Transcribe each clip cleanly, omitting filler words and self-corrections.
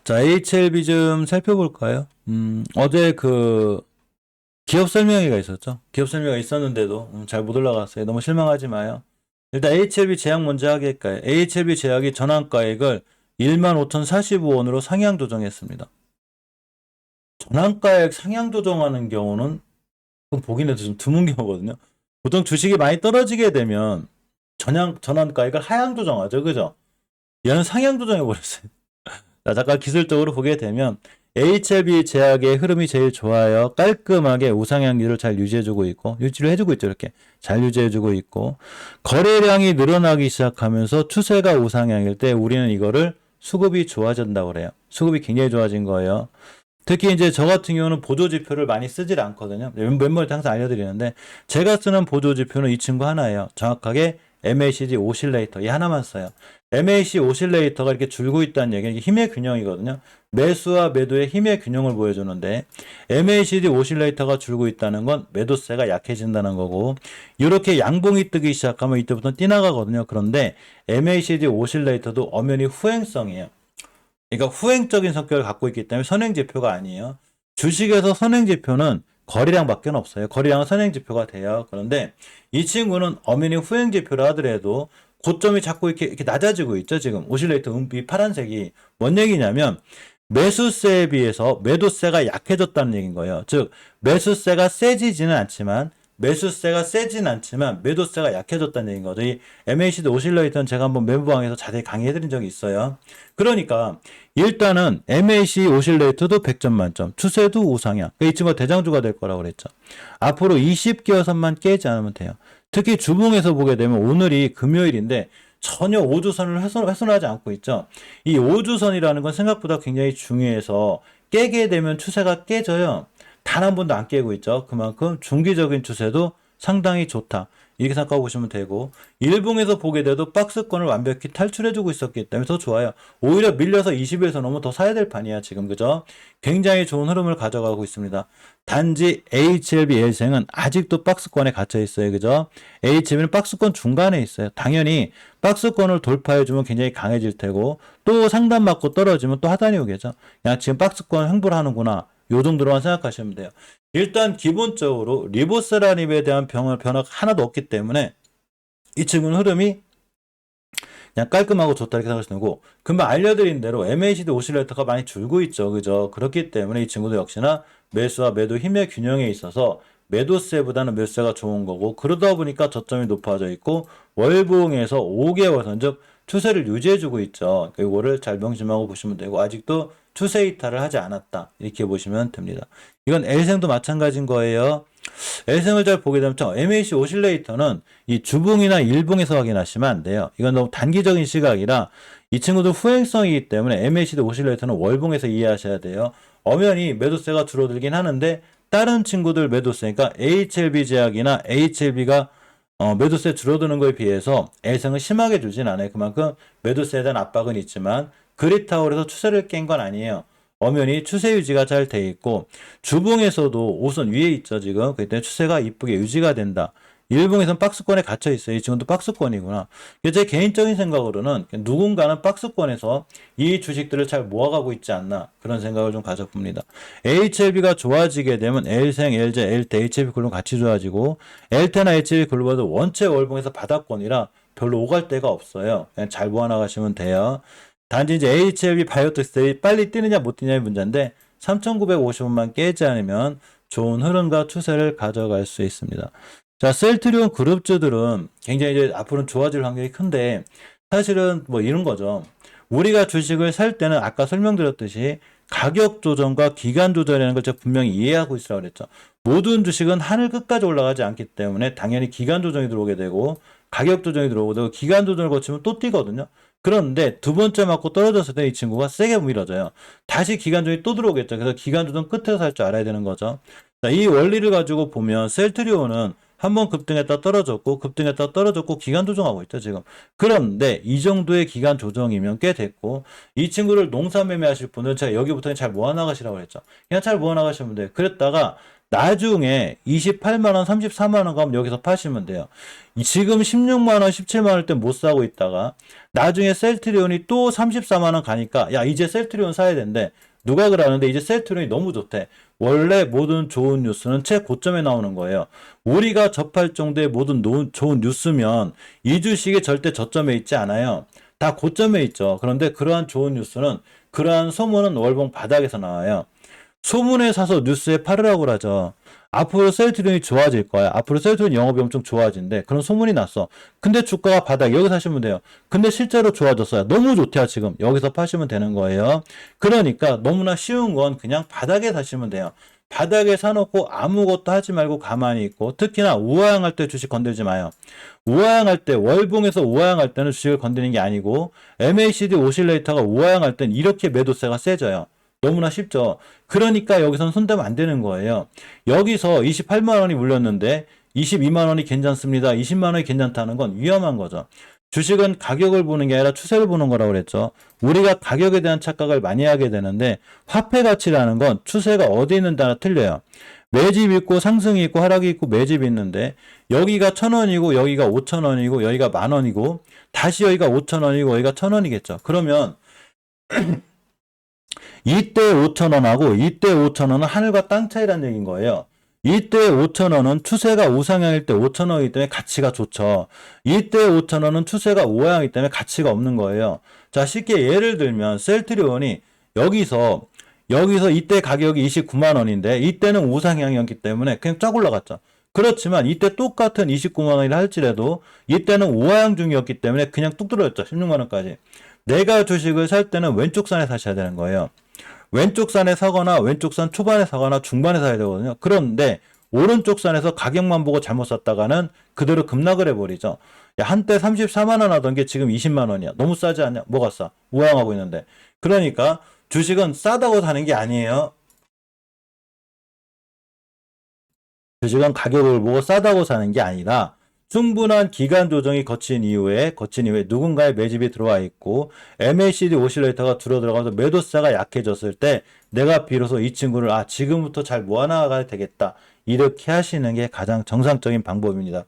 자, HLB 좀 살펴볼까요? 어제 그 기업 설명회가 있었죠. 기업 설명회가 있었는데도 잘 못 올라갔어요. 너무 실망하지 마요. 일단 HLB 제약 먼저 하겠까요? HLB 제약이 전환가액을 15,045원으로 상향 조정했습니다. 전환가액 상향 조정하는 경우는 그건 보긴 해도 좀 드문 경우거든요. 보통 주식이 많이 떨어지게 되면 전환가액을 하향 조정하죠. 그죠? 얘는 상향 조정해버렸어요. 자, 잠깐 기술적으로 보게 되면 HLB 제약의 흐름이 제일 좋아요. 깔끔하게 우상향률을 잘 유지해주고 있고, 유지를 해주고 있죠. 이렇게 잘 유지해주고 있고, 거래량이 늘어나기 시작하면서 추세가 우상향일 때 우리는 이거를 수급이 좋아진다고 그래요. 수급이 굉장히 좋아진 거예요. 특히 이제 저 같은 경우는 보조지표를 많이 쓰질 않거든요. 멤버한테 항상 알려드리는데, 제가 쓰는 보조지표는 이 친구 하나예요. 정확하게 MACD 오실레이터 이 하나만 써요. MACD 오실레이터가 이렇게 줄고 있다는 얘기는 힘의 균형이거든요. 매수와 매도의 힘의 균형을 보여주는데 MACD 오실레이터가 줄고 있다는 건 매도세가 약해진다는 거고, 이렇게 양봉이 뜨기 시작하면 이때부터 뛰나가거든요. 그런데 MACD 오실레이터도 엄연히 후행성이에요. 그러니까 후행적인 성격을 갖고 있기 때문에 선행지표가 아니에요. 주식에서 선행지표는 거래량밖에 없어요. 거래량은 선행지표가 돼요. 그런데 이 친구는 엄연히 후행지표라 하더라도 고점이 자꾸 이렇게 낮아지고 있죠. 지금 오실레이터 이 파란색이 뭔 얘기냐면 매수세에 비해서 매도세가 약해졌다는 얘기인 거예요. 즉 매수세가 세지지는 않지만 매도세가 약해졌다는 얘기인 거죠. 이 MACD 오실레이터는 제가 한번 멤버방에서 자세히 강의해드린 적이 있어요. 그러니까 일단은 MACD 오실레이터도 100점 만점, 추세도 우상향. 이 친구가 대장주가 될 거라고 그랬죠. 앞으로 20개선만 깨지 않으면 돼요. 특히 주봉에서 보게 되면 오늘이 금요일인데 전혀 5주선을 훼손하지 않고 있죠. 이 5주선이라는 건 생각보다 굉장히 중요해서 깨게 되면 추세가 깨져요. 단 한 번도 안 깨고 있죠. 그만큼 중기적인 추세도 상당히 좋다. 이렇게 생각하고 보시면 되고, 일봉에서 보게 돼도 박스권을 완벽히 탈출해주고 있었기 때문에 더 좋아요. 오히려 밀려서 20에서 넘으면 더 사야 될 판이야 지금. 그죠? 굉장히 좋은 흐름을 가져가고 있습니다. 단지 HLB L생은 아직도 박스권에 갇혀 있어요. 그죠? HLB는 박스권 중간에 있어요. 당연히 박스권을 돌파해주면 굉장히 강해질 테고, 또 상단 맞고 떨어지면 또 하단이 오겠죠. 그냥 지금 박스권 횡보를 하는구나, 요 정도로만 생각하시면 돼요. 일단 기본적으로 리보세라닙에 대한 변화가 하나도 없기 때문에 이 친구는 흐름이 그냥 깔끔하고 좋다 이렇게 생각하시는 거고, 금방 알려드린 대로 MACD 오실레이터가 많이 줄고 있죠. 그죠? 그렇기 때문에 이 친구도 역시나 매수와 매도 힘의 균형에 있어서 매도세보다는 매수세가 좋은 거고, 그러다 보니까 저점이 높아져 있고 월봉에서 5개월선 즉 추세를 유지해주고 있죠. 이거를 잘 명심하고 보시면 되고, 아직도 추세 이탈을 하지 않았다 이렇게 보시면 됩니다. 이건 L생도 마찬가지인 거예요. L생을 잘 보게 되면 MACD 오실레이터는 이 주봉이나 일봉에서 확인하시면 안 돼요. 이건 너무 단기적인 시각이라 이 친구도 후행성이기 때문에 MACD 오실레이터는 월봉에서 이해하셔야 돼요. 엄연히 매도세가 줄어들긴 하는데 다른 친구들 매도세니까 HLB 제약이나 HLB가 매도세 줄어드는 거에 비해서 L생은 심하게 줄진 않아요. 그만큼 매도세에 대한 압박은 있지만 그리타월에서 추세를 깬 건 아니에요. 엄연히 추세 유지가 잘 돼 있고, 주봉에서도 5선 위에 있죠 지금. 그렇기 때문에 추세가 이쁘게 유지가 된다. 일봉에서는 박스권에 갇혀 있어요. 이 친구도 박스권이구나. 제 개인적인 생각으로는 누군가는 박스권에서 이 주식들을 잘 모아가고 있지 않나, 그런 생각을 좀 가져봅니다. HLB가 좋아지게 되면 L생, LJ, LT, HLB 글로 같이 좋아지고, LT나 HLB 글로벌도 원체 월봉에서 바닥권이라 별로 오갈 데가 없어요. 그냥 잘 모아나가시면 돼요. 단지 이제 HLB 바이오텍스들이 빨리 뛰느냐 못 뛰느냐의 문제인데 3,950원만 깨지 않으면 좋은 흐름과 추세를 가져갈 수 있습니다. 자, 셀트리온 그룹주들은 굉장히 이제 앞으로는 좋아질 확률이 큰데, 사실은 뭐 이런 거죠. 우리가 주식을 살 때는 아까 설명드렸듯이 가격 조정과 기간 조정이라는 걸 제가 분명히 이해하고 있으라고 그랬죠. 모든 주식은 하늘 끝까지 올라가지 않기 때문에 당연히 기간 조정이 들어오게 되고 가격 조정이 들어오고 되고, 기간 조정을 거치면 또 뛰거든요. 그런데 두 번째 맞고 떨어졌을 때 이 친구가 세게 밀어져요. 다시 기간 조정이 또 들어오겠죠. 그래서 기간 조정 끝에서 살 줄 알아야 되는 거죠. 자, 이 원리를 가지고 보면 셀트리온은 한번 급등했다 떨어졌고 급등했다 떨어졌고 기간 조정하고 있죠 지금. 그런데 이 정도의 기간 조정이면 꽤 됐고, 이 친구를 농사 매매하실 분은 제가 여기부터는 잘 모아나가시라고 했죠. 그냥 잘 모아나가시면 돼요. 그랬다가 나중에 28만원, 34만원 가면 여기서 파시면 돼요. 지금 16만원, 17만원 때 못 사고 있다가 나중에 셀트리온이 또 34만원 가니까 야 이제 셀트리온 사야 된대. 누가 그러는데 이제 셀트리온이 너무 좋대. 원래 모든 좋은 뉴스는 최고점에 나오는 거예요. 우리가 접할 정도의 모든 좋은 뉴스면 이 주식이 절대 저점에 있지 않아요. 다 고점에 있죠. 그런데 그러한 좋은 뉴스는 그러한 소문은 월봉 바닥에서 나와요. 소문에 사서 뉴스에 팔으라고 그러죠. 앞으로 셀트리온이 좋아질 거야. 앞으로 셀트리온 영업이 엄청 좋아진대. 그런 소문이 났어. 근데 주가가 바닥 여기 사시면 돼요. 근데 실제로 좋아졌어요. 너무 좋대요 지금. 여기서 파시면 되는 거예요. 그러니까 너무나 쉬운 건 그냥 바닥에 사시면 돼요. 바닥에 사놓고 아무것도 하지 말고 가만히 있고 특히나 우하향할 때 주식 건들지 마요. 우하향할 때 월봉에서 우하향할 때는 주식을 건드리는 게 아니고 MACD 오실레이터가 우하향할 땐 이렇게 매도세가 세져요. 너무나 쉽죠. 그러니까 여기선 손대면 안 되는 거예요. 여기서 28만 원이 물렸는데 22만 원이 괜찮습니다. 20만 원이 괜찮다는 건 위험한 거죠. 주식은 가격을 보는 게 아니라 추세를 보는 거라고 그랬죠. 우리가 가격에 대한 착각을 많이 하게 되는데 화폐 가치라는 건 추세가 어디 있는 따라 틀려요. 매집 있고 상승이 있고 하락이 있고 매집이 있는데 여기가 1,000원이고 여기가 5,000원이고 여기가 10,000원이고 다시 여기가 5,000원이고 여기가 1,000원이겠죠. 그러면 이때 5,000원하고 이때 5,000원은 하늘과 땅 차이라는 얘기인 거예요. 이때 5,000원은 추세가 우상향일 때 5,000원이기 때문에 가치가 좋죠. 이때 5,000원은 추세가 우하향이기 때문에 가치가 없는 거예요. 자, 쉽게 예를 들면 셀트리온이 여기서 이때 가격이 29만 원인데 이때는 우상향이었기 때문에 그냥 쫙 올라갔죠. 그렇지만 이때 똑같은 29만 원이라 할지라도 이때는 우하향 중이었기 때문에 그냥 뚝 떨어졌죠. 16만 원까지. 내가 주식을 살 때는 왼쪽 산에 사셔야 되는 거예요. 왼쪽 산에 사거나 왼쪽 산 초반에 사거나 중반에 사야 되거든요. 그런데 오른쪽 산에서 가격만 보고 잘못 샀다가는 그대로 급락을 해버리죠. 야, 한때 34만 원 하던 게 지금 20만 원이야. 너무 싸지 않냐? 뭐가 싸? 우상하고 있는데. 그러니까 주식은 싸다고 사는 게 아니에요. 주식은 가격을 보고 싸다고 사는 게 아니라 충분한 기간 조정이 거친 이후에 누군가의 매집이 들어와 있고 MACD 오실레이터가 들어가서 매도세가 약해졌을 때 내가 비로소 이 친구를 지금부터 잘 모아나가야 되겠다 이렇게 하시는 게 가장 정상적인 방법입니다.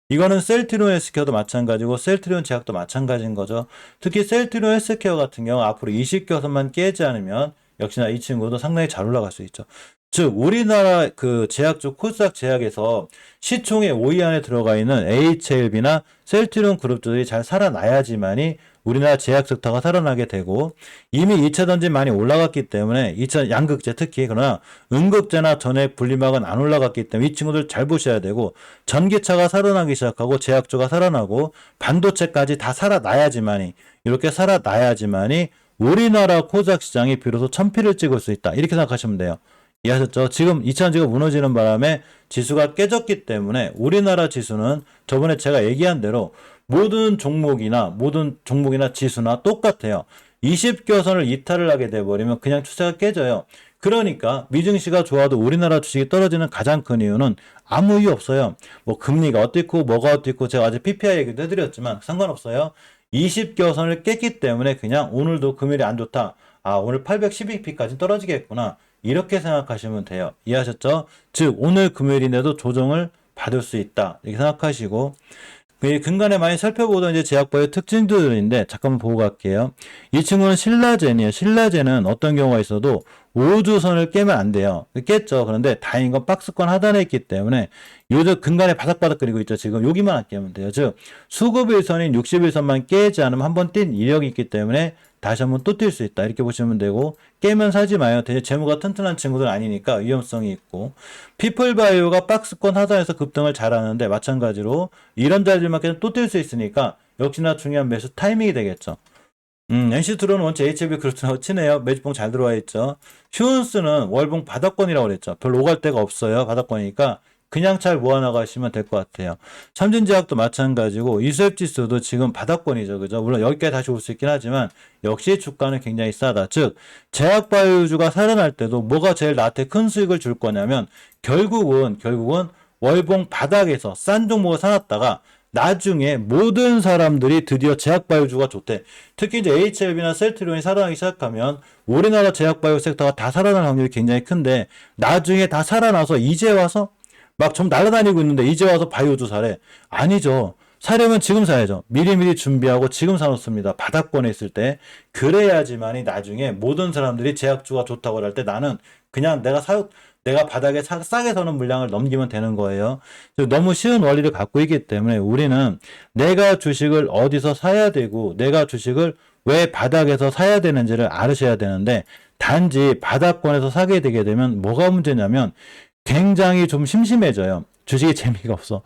이거는 셀트리온 헬스케어도 마찬가지고 셀트리온 제약도 마찬가지인 거죠. 특히 셀트리온 헬스케어 같은 경우 앞으로 20교선만 깨지 않으면 역시나 이 친구도 상당히 잘 올라갈 수 있죠. 즉 우리나라 그 제약 쪽 코스닥 제약에서 시총의 5위 안에 들어가 있는 HLB나 셀트리온 그룹들이 잘 살아나야지만이 우리나라 제약 섹터가 살아나게 되고 이미 2차 전지 많이 올라갔기 때문에 2차 양극재 특히 그러나 음극재나 전액 분리막은 안 올라갔기 때문에 이 친구들 잘 보셔야 되고 전기차가 살아나기 시작하고 제약주가 살아나고 반도체까지 다 살아나야지만이 이렇게 살아나야지만이 우리나라 코스닥 시장이 비로소 천피를 찍을 수 있다 이렇게 생각하시면 돼요. 이해하셨죠? 지금 2차전지가 무너지는 바람에 지수가 깨졌기 때문에 우리나라 지수는 저번에 제가 얘기한 대로 모든 종목이나 지수나 똑같아요. 20교선을 이탈을 하게 돼버리면 그냥 추세가 깨져요. 그러니까 미증시가 좋아도 우리나라 주식이 떨어지는 가장 큰 이유는 아무 이유 없어요. 뭐 금리가 어떻고 뭐가 어떻고 제가 아직 PPI 얘기도 해드렸지만 상관없어요. 20교선을 깼기 때문에 그냥 오늘도 금일이 안 좋다. 오늘 812p까지 떨어지겠구나. 이렇게 생각하시면 돼요. 이해하셨죠? 즉 오늘 금요일인데도 조정을 받을 수 있다. 이렇게 생각하시고 근간에 많이 살펴보던 이제 제약바의 특징들인데 잠깐만 보고 갈게요. 이 친구는 신라젠이에요. 신라젠은 어떤 경우가 있어도 5주선을 깨면 안 돼요. 깼죠. 그런데 다행인 건 박스권 하단에 있기 때문에 요즘 근간에 바닥바닥 그리고 있죠. 지금 여기만 안 깨면 돼요. 즉 수급일선인 60일선만 깨지 않으면 한번 뛴 이력이 있기 때문에 다시 한번 또 뛸 수 있다. 이렇게 보시면 되고 깨면 사지 마요. 대체 재무가 튼튼한 친구들 아니니까 위험성이 있고 피플바이오가 박스권 하단에서 급등을 잘하는데 마찬가지로 이런 자리들만 깨면 또 뛸 수 있으니까 역시나 중요한 매수 타이밍이 되겠죠. NC트론은 원체 HLB 그렇다고 치네요. 매집봉 잘 들어와 있죠. 휴은스는 월봉 바닥권이라고 그랬죠. 별로 오갈 데가 없어요. 바닥권이니까 그냥 잘 모아나가시면 될 것 같아요. 삼진제약도 마찬가지고 이수앱지수도 지금 바닥권이죠. 그죠? 물론 여기까지 다시 올 수 있긴 하지만 역시 주가는 굉장히 싸다. 즉 제약바이오주가 살아날 때도 뭐가 제일 나한테 큰 수익을 줄 거냐면 결국은 월봉 바닥에서 싼 종목을 사놨다가 나중에 모든 사람들이 드디어 제약바이오주가 좋대. 특히 이제 HLB나 셀트리온이 살아나기 시작하면 우리나라 제약바이오 섹터가 다 살아날 확률이 굉장히 큰데 나중에 다 살아나서 이제 와서 막 좀 날아다니고 있는데 이제 와서 바이오주 사래. 아니죠. 사려면 지금 사야죠. 미리미리 준비하고 지금 사놓습니다. 바닥권에 있을 때. 그래야지만이 나중에 모든 사람들이 제약주가 좋다고 할 때 나는 그냥 내가 바닥에 싸게 사는 물량을 넘기면 되는 거예요. 너무 쉬운 원리를 갖고 있기 때문에 우리는 내가 주식을 어디서 사야 되고 내가 주식을 왜 바닥에서 사야 되는지를 알으셔야 되는데 단지 바닥권에서 사게 되게 되면 뭐가 문제냐면 굉장히 좀 심심해져요. 주식이 재미가 없어.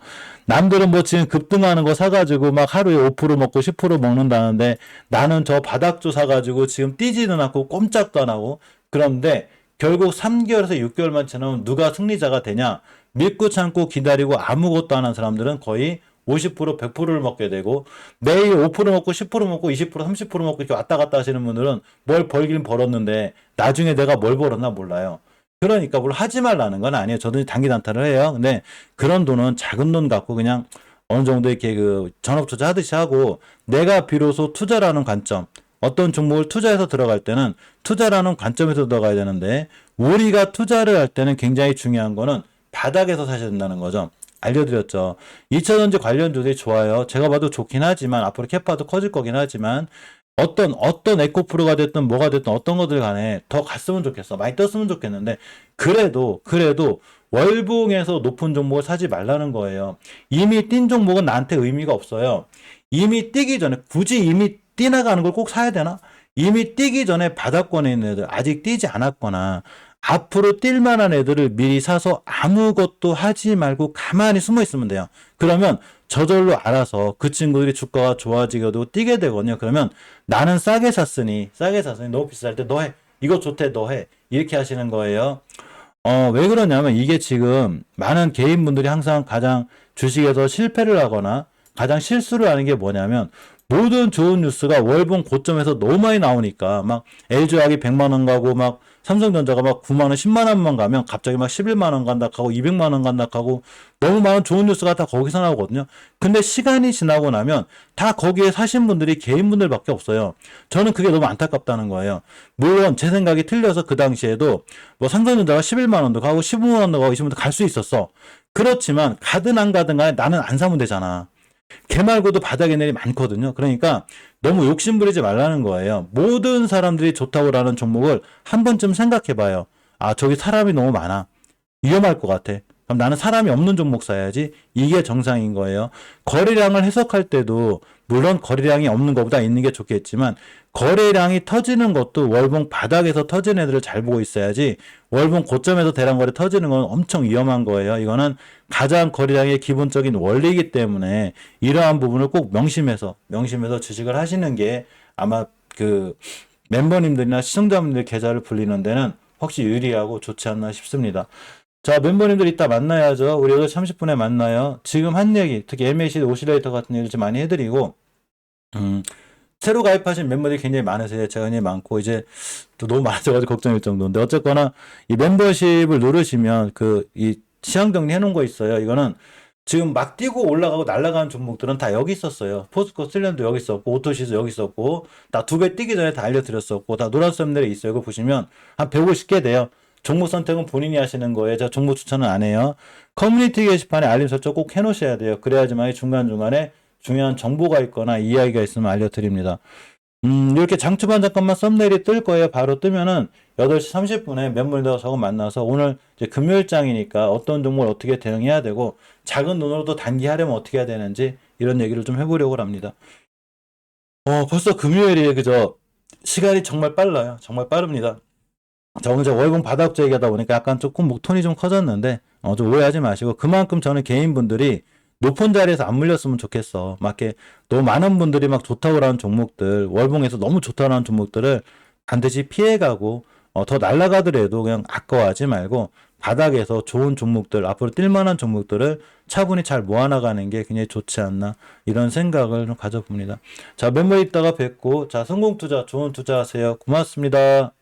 남들은 뭐 지금 급등하는 거 사가지고 막 하루에 5% 먹고 10% 먹는다는데 나는 저 바닥주 사가지고 지금 뛰지는 않고 꼼짝도 안 하고 그런데 결국 3개월에서 6개월만 지나면 누가 승리자가 되냐? 믿고 참고 기다리고 아무것도 안 한 사람들은 거의 50%, 100%를 먹게 되고 매일 5% 먹고 10% 먹고 20%, 30% 먹고 이렇게 왔다 갔다 하시는 분들은 뭘 벌긴 벌었는데 나중에 내가 뭘 벌었나 몰라요. 그러니까 뭘 하지 말라는 건 아니에요. 저도 단기 단타를 해요. 근데 그런 돈은 작은 돈 갖고 그냥 어느 정도 이렇게 그 전업 투자하듯이 하고 내가 비로소 투자라는 관점, 어떤 종목을 투자해서 들어갈 때는 투자라는 관점에서 들어가야 되는데 우리가 투자를 할 때는 굉장히 중요한 거는 바닥에서 사셔야 된다는 거죠. 알려드렸죠. 2차전지 관련주들이 좋아요. 제가 봐도 좋긴 하지만 앞으로 캐파도 커질 거긴 하지만 어떤 에코프로가 됐든 뭐가 됐든 어떤 것들 간에 더 갔으면 좋겠어. 많이 떴으면 좋겠는데 그래도 월봉에서 높은 종목을 사지 말라는 거예요. 이미 뛴 종목은 나한테 의미가 없어요. 이미 뛰기 전에 굳이 이미 뛰나가는 걸 꼭 사야 되나? 이미 뛰기 전에 바닥권에 있는 애들 아직 뛰지 않았거나 앞으로 뛸 만한 애들을 미리 사서 아무것도 하지 말고 가만히 숨어 있으면 돼요. 그러면 저절로 알아서 그 친구들이 주가가 좋아지게도 뛰게 되거든요. 그러면 나는 싸게 샀으니 너무 비쌀 때 너 해. 이거 좋대 너 해. 이렇게 하시는 거예요. 왜 그러냐면 이게 지금 많은 개인분들이 항상 가장 주식에서 실패를 하거나 가장 실수를 하는 게 뭐냐면 모든 좋은 뉴스가 월봉 고점에서 너무 많이 나오니까 막 LG화학이 100만 원 가고 막 삼성전자가 막 9만 원, 10만 원만 가면 갑자기 막 11만 원 간다 하고 200만 원 간다 하고 너무 많은 좋은 뉴스가 다 거기서 나오거든요. 근데 시간이 지나고 나면 다 거기에 사신 분들이 개인분들밖에 없어요. 저는 그게 너무 안타깝다는 거예요. 물론 제 생각이 틀려서 그 당시에도 뭐 삼성전자가 11만 원도 가고 15만 원도 가고 이시면 갈 수 있었어. 그렇지만 가든 안 가든 간에 나는 안 사면 되잖아. 걔 말고도 바닥에 내리 많거든요. 그러니까 너무 욕심 부리지 말라는 거예요. 모든 사람들이 좋다고 하는 종목을 한 번쯤 생각해 봐요. 아, 저기 사람이 너무 많아. 위험할 것 같아. 그럼 나는 사람이 없는 종목 사야지. 이게 정상인 거예요. 거래량을 해석할 때도 물론 거래량이 없는 것보다 있는 게 좋겠지만 거래량이 터지는 것도 월봉 바닥에서 터진 애들을 잘 보고 있어야지 월봉 고점에서 대량거래 터지는 건 엄청 위험한 거예요. 이거는 가장 거래량의 기본적인 원리이기 때문에 이러한 부분을 꼭 명심해서 주식을 하시는 게 아마 그 멤버님들이나 시청자분들 계좌를 불리는 데는 혹시 유리하고 좋지 않나 싶습니다. 자, 멤버님들 이따 만나야죠. 우리 8시 30분에 만나요. 지금 한 얘기, 특히 MACD 오실레이터 같은 얘기를 좀 많이 해드리고, 새로 가입하신 멤버들이 굉장히 많으세요. 제가 굉장히 많고, 이제 또 너무 많아져가지고 걱정일 정도인데, 어쨌거나 이 멤버십을 누르시면 이 시황 정리 해놓은 거 있어요. 이거는 지금 막 뛰고 올라가고 날아가는 종목들은 다 여기 있었어요. 포스코 슬렌도 여기 있었고, 오토시스 여기 있었고, 다 2배 뛰기 전에 다 알려드렸었고, 다 노란 썸네일에 있어요. 이거 보시면 한 150개 돼요. 종목 선택은 본인이 하시는 거예요. 제가 종목 추천은 안 해요. 커뮤니티 게시판에 알림 설정 꼭 해놓으셔야 돼요. 그래야지만 중간중간에 중요한 정보가 있거나 이야기가 있으면 알려드립니다. 이렇게 장초반 잠깐만 썸네일이 뜰 거예요. 바로 뜨면은 8시 30분에 멤버들하고 저거 만나서 오늘 이제 금요일장이니까 어떤 종목을 어떻게 대응해야 되고 작은 돈으로도 단기하려면 어떻게 해야 되는지 이런 얘기를 좀 해보려고 합니다. 벌써 금요일이에요. 그죠? 시간이 정말 빨라요. 정말 빠릅니다. 자, 오늘 제가 월봉 바닥주 얘기하다 보니까 약간 조금 톤이 좀 커졌는데, 좀 오해하지 마시고, 그만큼 저는 개인분들이 높은 자리에서 안 물렸으면 좋겠어. 막 이렇게 너무 많은 분들이 막 좋다고 하는 종목들, 월봉에서 너무 좋다고 하는 종목들을 반드시 피해가고, 더 날아가더라도 그냥 아까워하지 말고, 바닥에서 좋은 종목들, 앞으로 뛸만한 종목들을 차분히 잘 모아나가는 게 굉장히 좋지 않나, 이런 생각을 좀 가져봅니다. 자, 멤버 있다가 뵙고, 자, 성공 투자, 좋은 투자 하세요. 고맙습니다.